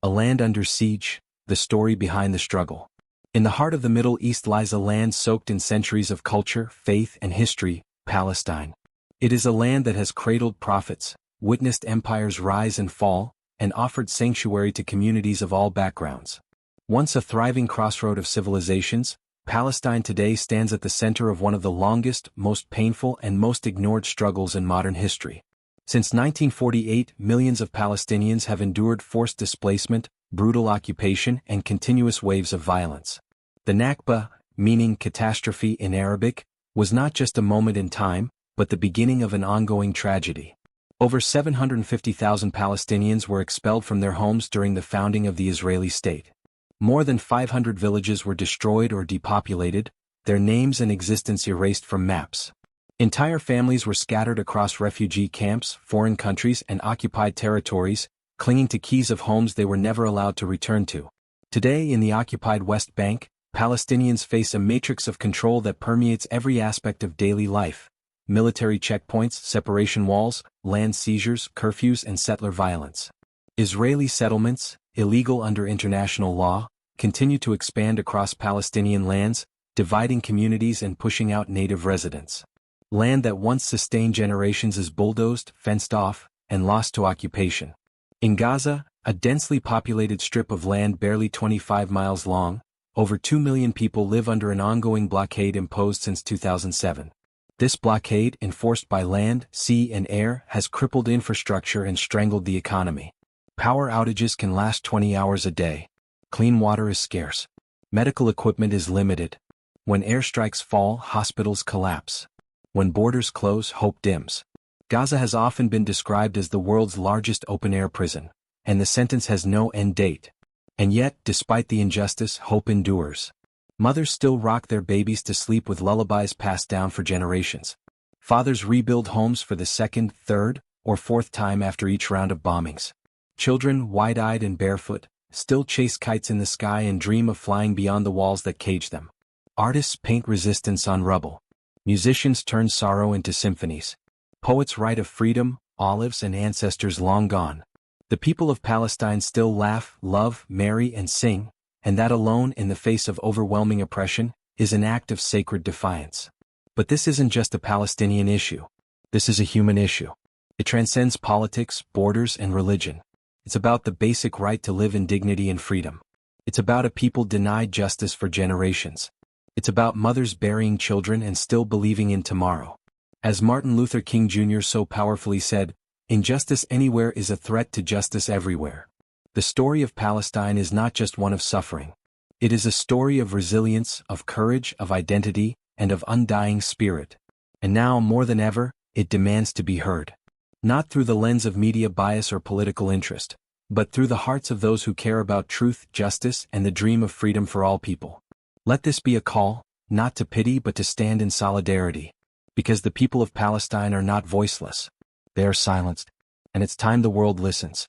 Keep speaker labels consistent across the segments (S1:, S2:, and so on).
S1: A land under siege, the story behind the struggle. In the heart of the Middle East lies a land soaked in centuries of culture, faith, and history, Palestine. It is a land that has cradled prophets, witnessed empires rise and fall, and offered sanctuary to communities of all backgrounds. Once a thriving crossroad of civilizations, Palestine today stands at the center of one of the longest, most painful, and most ignored struggles in modern history. Since 1948, millions of Palestinians have endured forced displacement, brutal occupation, and continuous waves of violence. The Nakba, meaning catastrophe in Arabic, was not just a moment in time, but the beginning of an ongoing tragedy. Over 750,000 Palestinians were expelled from their homes during the founding of the Israeli state. More than 500 villages were destroyed or depopulated, their names and existence erased from maps. Entire families were scattered across refugee camps, foreign countries, and occupied territories, clinging to keys of homes they were never allowed to return to. Today, in the occupied West Bank, Palestinians face a matrix of control that permeates every aspect of daily life: military checkpoints, separation walls, land seizures, curfews, and settler violence. Israeli settlements, illegal under international law, continue to expand across Palestinian lands, dividing communities and pushing out native residents. Land that once sustained generations is bulldozed, fenced off, and lost to occupation. In Gaza, a densely populated strip of land barely 25 miles long, over 2 million people live under an ongoing blockade imposed since 2007. This blockade, enforced by land, sea, and air, has crippled infrastructure and strangled the economy. Power outages can last 20 hours a day. Clean water is scarce. Medical equipment is limited. When airstrikes fall, hospitals collapse. When borders close, hope dims. Gaza has often been described as the world's largest open-air prison, and the sentence has no end date. And yet, despite the injustice, hope endures. Mothers still rock their babies to sleep with lullabies passed down for generations. Fathers rebuild homes for the second, third, or fourth time after each round of bombings. Children, wide-eyed and barefoot, still chase kites in the sky and dream of flying beyond the walls that cage them. Artists paint resistance on rubble. Musicians turn sorrow into symphonies. Poets write of freedom, olives, and ancestors long gone. The people of Palestine still laugh, love, marry, and sing, and that alone, in the face of overwhelming oppression, is an act of sacred defiance. But this isn't just a Palestinian issue. This is a human issue. It transcends politics, borders, and religion. It's about the basic right to live in dignity and freedom. It's about a people denied justice for generations. It's about mothers burying children and still believing in tomorrow. As Martin Luther King Jr. so powerfully said, "Injustice anywhere is a threat to justice everywhere." The story of Palestine is not just one of suffering. It is a story of resilience, of courage, of identity, and of undying spirit. And now, more than ever, it demands to be heard. Not through the lens of media bias or political interest, but through the hearts of those who care about truth, justice, and the dream of freedom for all people. Let this be a call, not to pity but to stand in solidarity. Because the people of Palestine are not voiceless. They are silenced. And it's time the world listens.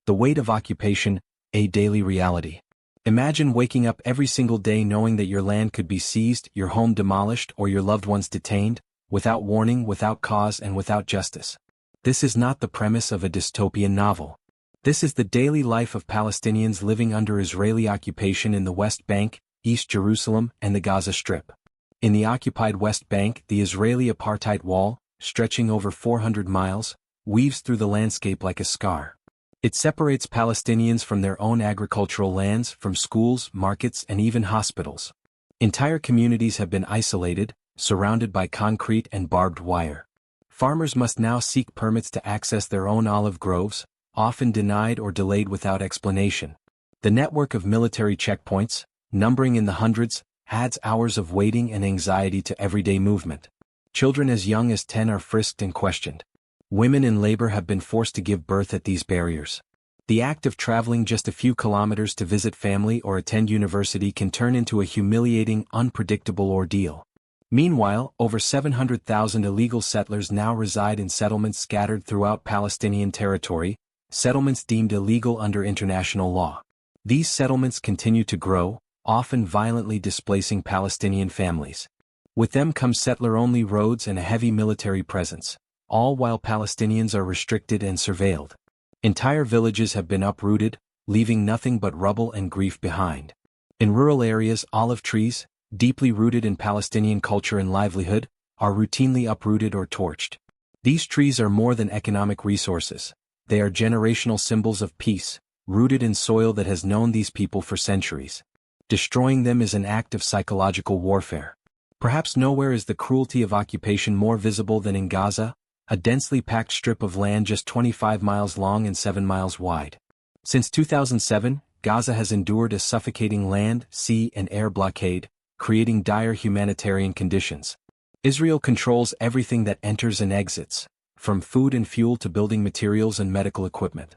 S1: The weight of occupation, a daily reality. Imagine waking up every single day knowing that your land could be seized, your home demolished, or your loved ones detained, without warning, without cause, and without justice. This is not the premise of a dystopian novel. This is the daily life of Palestinians living under Israeli occupation in the West Bank, East Jerusalem, and the Gaza Strip. In the occupied West Bank, the Israeli apartheid wall, stretching over 400 miles, weaves through the landscape like a scar. It separates Palestinians from their own agricultural lands, from schools, markets, and even hospitals. Entire communities have been isolated, surrounded by concrete and barbed wire. Farmers must now seek permits to access their own olive groves, often denied or delayed without explanation. The network of military checkpoints, numbering in the hundreds, adds hours of waiting and anxiety to everyday movement. Children as young as 10 are frisked and questioned. Women in labor have been forced to give birth at these barriers. The act of traveling just a few kilometers to visit family or attend university can turn into a humiliating, unpredictable ordeal. Meanwhile, over 700,000 illegal settlers now reside in settlements scattered throughout Palestinian territory, settlements deemed illegal under international law. These settlements continue to grow, often violently displacing Palestinian families. With them come settler-only roads and a heavy military presence, all while Palestinians are restricted and surveilled. Entire villages have been uprooted, leaving nothing but rubble and grief behind. In rural areas, olive trees, deeply rooted in Palestinian culture and livelihood, are routinely uprooted or torched. These trees are more than economic resources. They are generational symbols of peace, rooted in soil that has known these people for centuries. Destroying them is an act of psychological warfare. Perhaps nowhere is the cruelty of occupation more visible than in Gaza, a densely packed strip of land just 25 miles long and 7 miles wide. Since 2007, Gaza has endured a suffocating land, sea, and air blockade, creating dire humanitarian conditions. Israel controls everything that enters and exits, from food and fuel to building materials and medical equipment.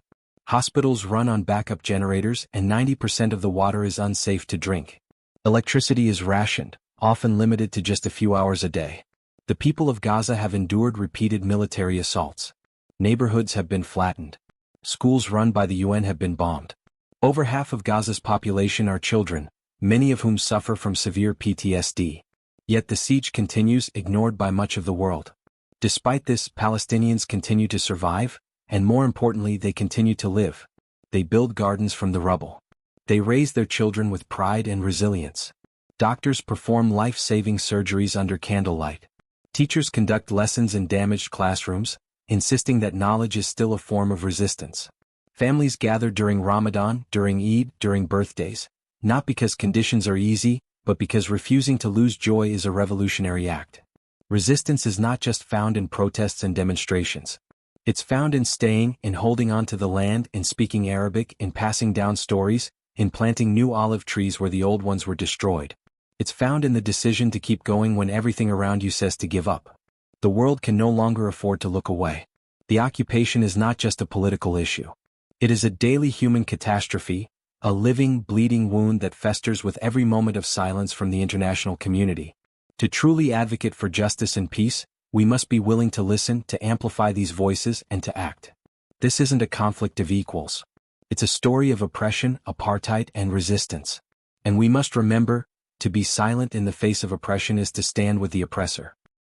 S1: Hospitals run on backup generators and 90% of the water is unsafe to drink. Electricity is rationed, often limited to just a few hours a day. The people of Gaza have endured repeated military assaults. Neighborhoods have been flattened. Schools run by the UN have been bombed. Over half of Gaza's population are children, many of whom suffer from severe PTSD. Yet the siege continues, ignored by much of the world. Despite this, Palestinians continue to survive, and more importantly, they continue to live. They build gardens from the rubble. They raise their children with pride and resilience. Doctors perform life-saving surgeries under candlelight. Teachers conduct lessons in damaged classrooms, insisting that knowledge is still a form of resistance. Families gather during Ramadan, during Eid, during birthdays, not because conditions are easy, but because refusing to lose joy is a revolutionary act. Resistance is not just found in protests and demonstrations. It's found in staying, in holding on to the land, in speaking Arabic, in passing down stories, in planting new olive trees where the old ones were destroyed. It's found in the decision to keep going when everything around you says to give up. The world can no longer afford to look away. The occupation is not just a political issue. It is a daily human catastrophe, a living, bleeding wound that festers with every moment of silence from the international community. To truly advocate for justice and peace, we must be willing to listen, to amplify these voices, and to act. This isn't a conflict of equals. It's a story of oppression, apartheid, and resistance. And we must remember, to be silent in the face of oppression is to stand with the oppressor.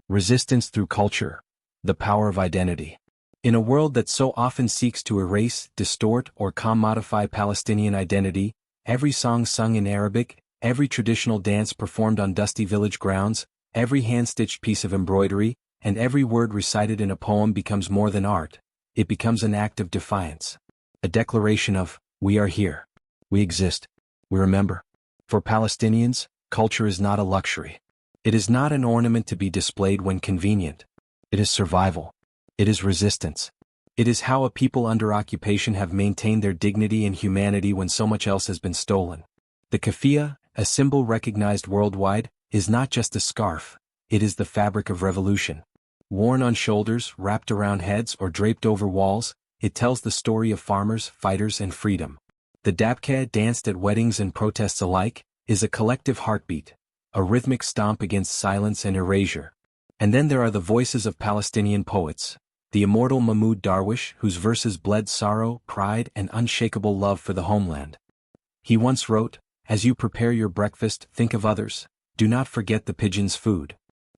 S1: Resistance through culture. The power of identity. In a world that so often seeks to erase, distort, or commodify Palestinian identity, every song sung in Arabic, every traditional dance performed on dusty village grounds, every hand-stitched piece of embroidery, and every word recited in a poem becomes more than art. It becomes an act of defiance. A declaration of, we are here. We exist. We remember. For Palestinians, culture is not a luxury. It is not an ornament to be displayed when convenient. It is survival. It is resistance. It is how a people under occupation have maintained their dignity and humanity when so much else has been stolen. The keffiyeh, a symbol recognized worldwide, is not just a scarf. It is the fabric of revolution. Worn on shoulders, wrapped around heads, or draped over walls, it tells the story of farmers, fighters, and freedom. The dabkeh, danced at weddings and protests alike, is a collective heartbeat, a rhythmic stomp against silence and erasure. And then there are the voices of Palestinian poets. The immortal Mahmoud Darwish, whose verses bled sorrow, pride, and unshakable love for the homeland. He once wrote, "As you prepare your breakfast, think of others. Do not forget the pigeon's food."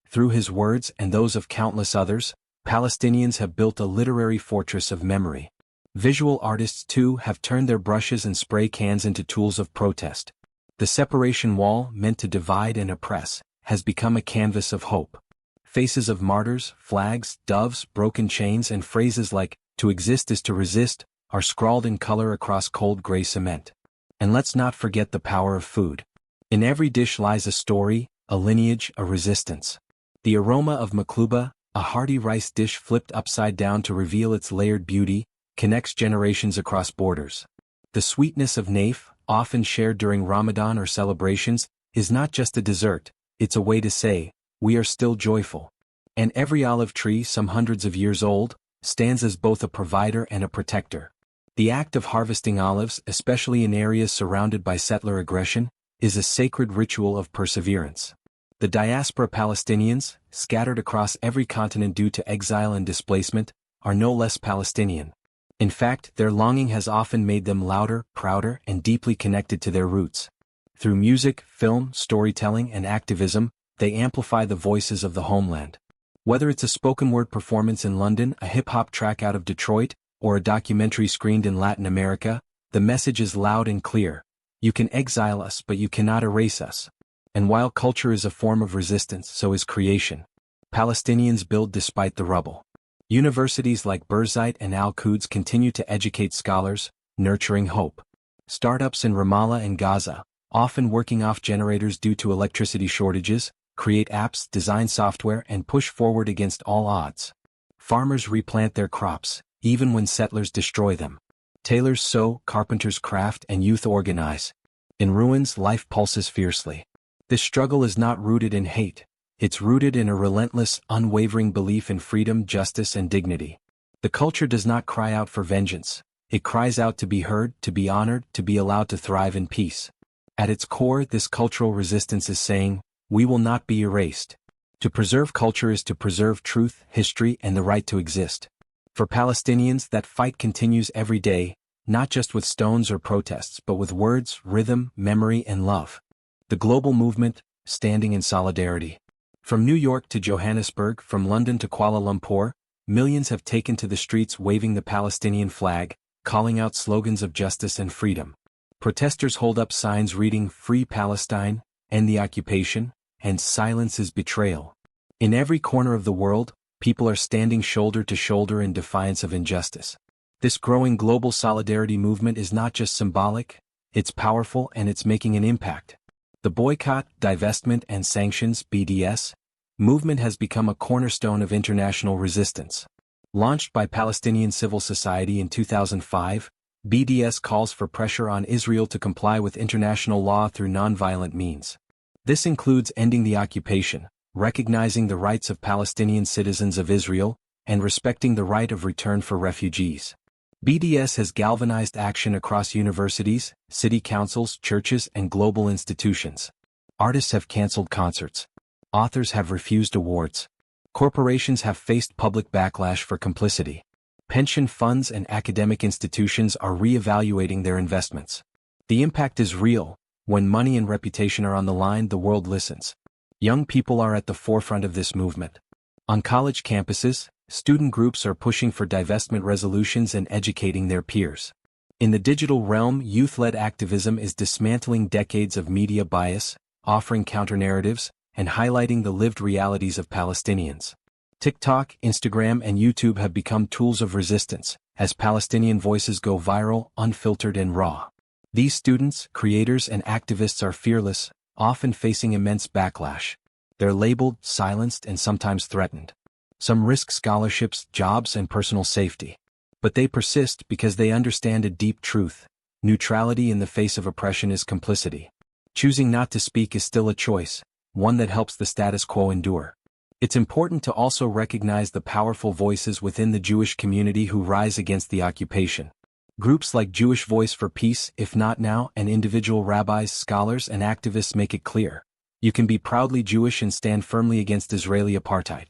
S1: Through his words and those of countless others, Palestinians have built a literary fortress of memory. Visual artists too have turned their brushes and spray cans into tools of protest. The separation wall, meant to divide and oppress, has become a canvas of hope. Faces of martyrs, flags, doves, broken chains, and phrases like, "To exist is to resist," are scrawled in color across cold gray cement. And let's not forget the power of food. In every dish lies a story, a lineage, a resistance. The aroma of makluba, a hearty rice dish flipped upside down to reveal its layered beauty, connects generations across borders. The sweetness of naif, often shared during Ramadan or celebrations, is not just a dessert, it's a way to say, we are still joyful. And every olive tree, some hundreds of years old, stands as both a provider and a protector. The act of harvesting olives, especially in areas surrounded by settler aggression, is a sacred ritual of perseverance. The diaspora Palestinians, scattered across every continent due to exile and displacement, are no less Palestinian. In fact, their longing has often made them louder, prouder, and deeply connected to their roots. Through music, film, storytelling, and activism, they amplify the voices of the homeland. Whether it's a spoken word performance in London, a hip-hop track out of Detroit, or a documentary screened in Latin America, The message is loud and clear. You can exile us, but you cannot erase us. And while culture is a form of resistance, so is creation. Palestinians build despite the rubble. Universities like Birzeit and Al-Quds continue to educate scholars, nurturing hope. Startups in Ramallah and Gaza, often working off generators due to electricity shortages, create apps, design software, and push forward against all odds. Farmers replant their crops, even when settlers destroy them. Tailors sew, carpenters craft, and youth organize. In ruins, life pulses fiercely. This struggle is not rooted in hate. It's rooted in a relentless, unwavering belief in freedom, justice, and dignity. The culture does not cry out for vengeance. It cries out to be heard, to be honored, to be allowed to thrive in peace. At its core, this cultural resistance is saying, we will not be erased. To preserve culture is to preserve truth, history, and the right to exist. For Palestinians, that fight continues every day, not just with stones or protests, but with words, rhythm, memory, and love. The global movement, standing in solidarity. From New York to Johannesburg, from London to Kuala Lumpur, millions have taken to the streets waving the Palestinian flag, calling out slogans of justice and freedom. Protesters hold up signs reading "Free Palestine," "End the occupation," and "Silence is betrayal." In every corner of the world, people are standing shoulder to shoulder in defiance of injustice. This growing global solidarity movement is not just symbolic, it's powerful and it's making an impact. The boycott, divestment, and sanctions (BDS) movement has become a cornerstone of international resistance. Launched by Palestinian civil society in 2005, BDS calls for pressure on Israel to comply with international law through nonviolent means. This includes ending the occupation, recognizing the rights of Palestinian citizens of Israel, and respecting the right of return for refugees. BDS has galvanized action across universities, city councils, churches, and global institutions. Artists have canceled concerts. Authors have refused awards. Corporations have faced public backlash for complicity. Pension funds and academic institutions are re-evaluating their investments. The impact is real. When money and reputation are on the line, the world listens. Young people are at the forefront of this movement. On college campuses, student groups are pushing for divestment resolutions and educating their peers. In the digital realm, youth-led activism is dismantling decades of media bias, offering counter-narratives, and highlighting the lived realities of Palestinians. TikTok, Instagram, and YouTube have become tools of resistance, as Palestinian voices go viral, unfiltered, and raw. These students, creators, and activists are fearless, often facing immense backlash. They're labeled, silenced, and sometimes threatened. Some risk scholarships, jobs, and personal safety. But they persist because they understand a deep truth: neutrality in the face of oppression is complicity. Choosing not to speak is still a choice, one that helps the status quo endure. It's important to also recognize the powerful voices within the Jewish community who rise against the occupation. Groups like Jewish Voice for Peace, If Not Now, and individual rabbis, scholars, and activists make it clear: you can be proudly Jewish and stand firmly against Israeli apartheid.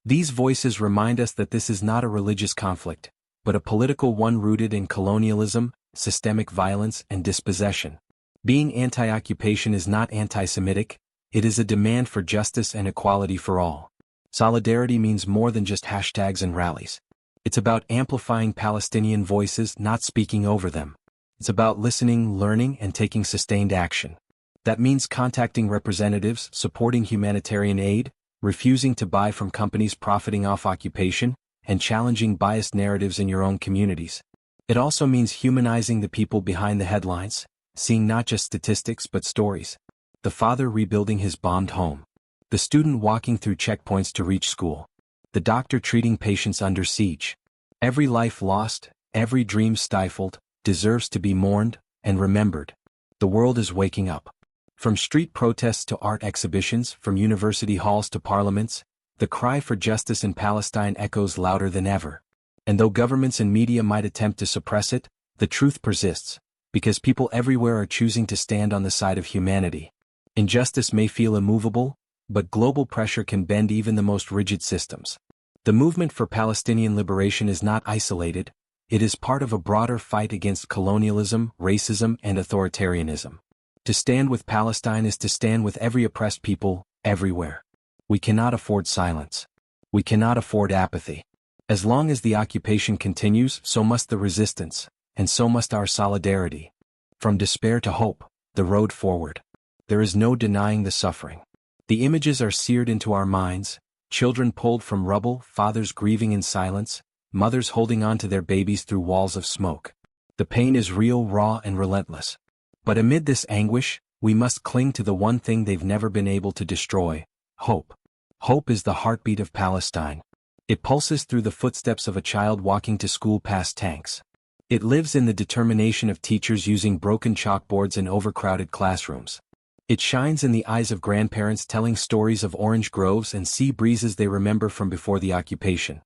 S1: These voices remind us that this is not a religious conflict, but a political one rooted in colonialism, systemic violence, and dispossession. Being anti-occupation is not anti-Semitic, it is a demand for justice and equality for all. Solidarity means more than just hashtags and rallies. It's about amplifying Palestinian voices, not speaking over them. It's about listening, learning, and taking sustained action. That means contacting representatives, supporting humanitarian aid, refusing to buy from companies profiting off occupation, and challenging biased narratives in your own communities. It also means humanizing the people behind the headlines, seeing not just statistics but stories. The father rebuilding his bombed home. The student walking through checkpoints to reach school. The doctor treating patients under siege. Every life lost, every dream stifled, deserves to be mourned and remembered. The world is waking up. From street protests to art exhibitions, from university halls to parliaments, the cry for justice in Palestine echoes louder than ever. And though governments and media might attempt to suppress it, the truth persists, because people everywhere are choosing to stand on the side of humanity. Injustice may feel immovable, but global pressure can bend even the most rigid systems. The movement for Palestinian liberation is not isolated, it is part of a broader fight against colonialism, racism, and authoritarianism. To stand with Palestine is to stand with every oppressed people, everywhere. We cannot afford silence. We cannot afford apathy. As long as the occupation continues, so must the resistance, and so must our solidarity. From despair to hope, the road forward. There is no denying the suffering. The images are seared into our minds: children pulled from rubble, fathers grieving in silence, mothers holding on to their babies through walls of smoke. The pain is real, raw, and relentless. But amid this anguish, we must cling to the one thing they've never been able to destroy: hope. Hope is the heartbeat of Palestine. It pulses through the footsteps of a child walking to school past tanks. It lives in the determination of teachers using broken chalkboards in overcrowded classrooms. It shines in the eyes of grandparents telling stories of orange groves and sea breezes they remember from before the occupation.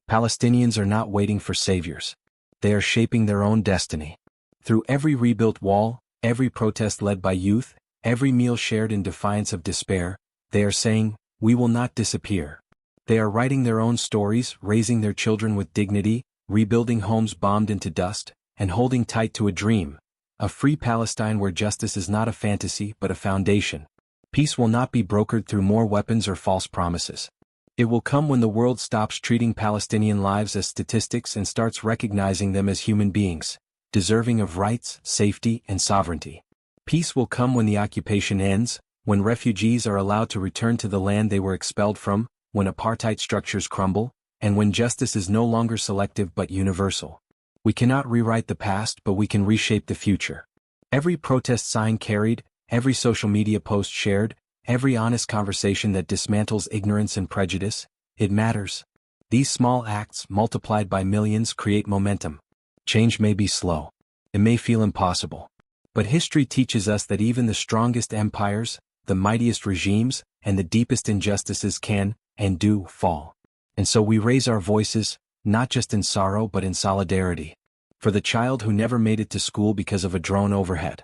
S1: Palestinians are not waiting for saviors. They are shaping their own destiny. Through every rebuilt wall, every protest led by youth, every meal shared in defiance of despair, they are saying, "We will not disappear." They are writing their own stories, raising their children with dignity, rebuilding homes bombed into dust, and holding tight to a dream: a free Palestine where justice is not a fantasy but a foundation. Peace will not be brokered through more weapons or false promises. It will come when the world stops treating Palestinian lives as statistics and starts recognizing them as human beings, deserving of rights, safety, and sovereignty. Peace will come when the occupation ends, when refugees are allowed to return to the land they were expelled from, when apartheid structures crumble, and when justice is no longer selective but universal. We cannot rewrite the past, but we can reshape the future. Every protest sign carried, every social media post shared, every honest conversation that dismantles ignorance and prejudice, it matters. These small acts, multiplied by millions, create momentum. Change may be slow. It may feel impossible. But history teaches us that even the strongest empires, the mightiest regimes, and the deepest injustices can, and do, fall. And so we raise our voices, not just in sorrow but in solidarity. For the child who never made it to school because of a drone overhead.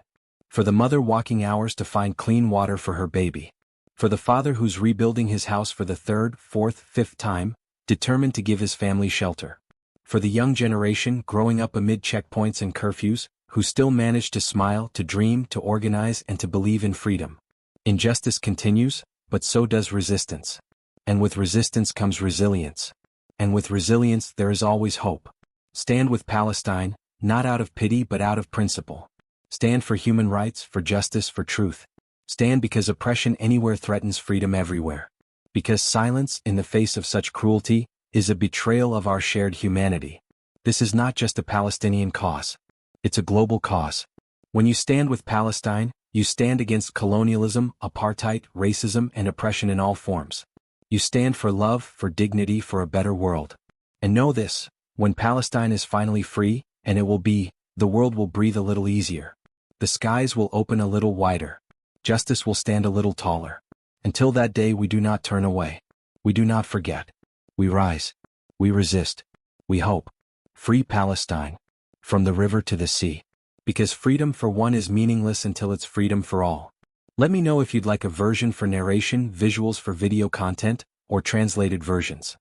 S1: For the mother walking hours to find clean water for her baby. For the father who's rebuilding his house for the third, fourth, fifth time, determined to give his family shelter. For the young generation growing up amid checkpoints and curfews, who still manage to smile, to dream, to organize, and to believe in freedom. Injustice continues, but so does resistance. And with resistance comes resilience. And with resilience there is always hope. Stand with Palestine, not out of pity but out of principle. Stand for human rights, for justice, for truth. Stand because oppression anywhere threatens freedom everywhere. Because silence, in the face of such cruelty, is a betrayal of our shared humanity. This is not just a Palestinian cause. It's a global cause. When you stand with Palestine, you stand against colonialism, apartheid, racism, and oppression in all forms. You stand for love, for dignity, for a better world. And know this: when Palestine is finally free, and it will be, the world will breathe a little easier. The skies will open a little wider. Justice will stand a little taller. Until that day, we do not turn away. We do not forget. We rise. We resist. We hope. Free Palestine. From the river to the sea. Because freedom for one is meaningless until it's freedom for all. Let me know if you'd like a version for narration, visuals for video content, or translated versions.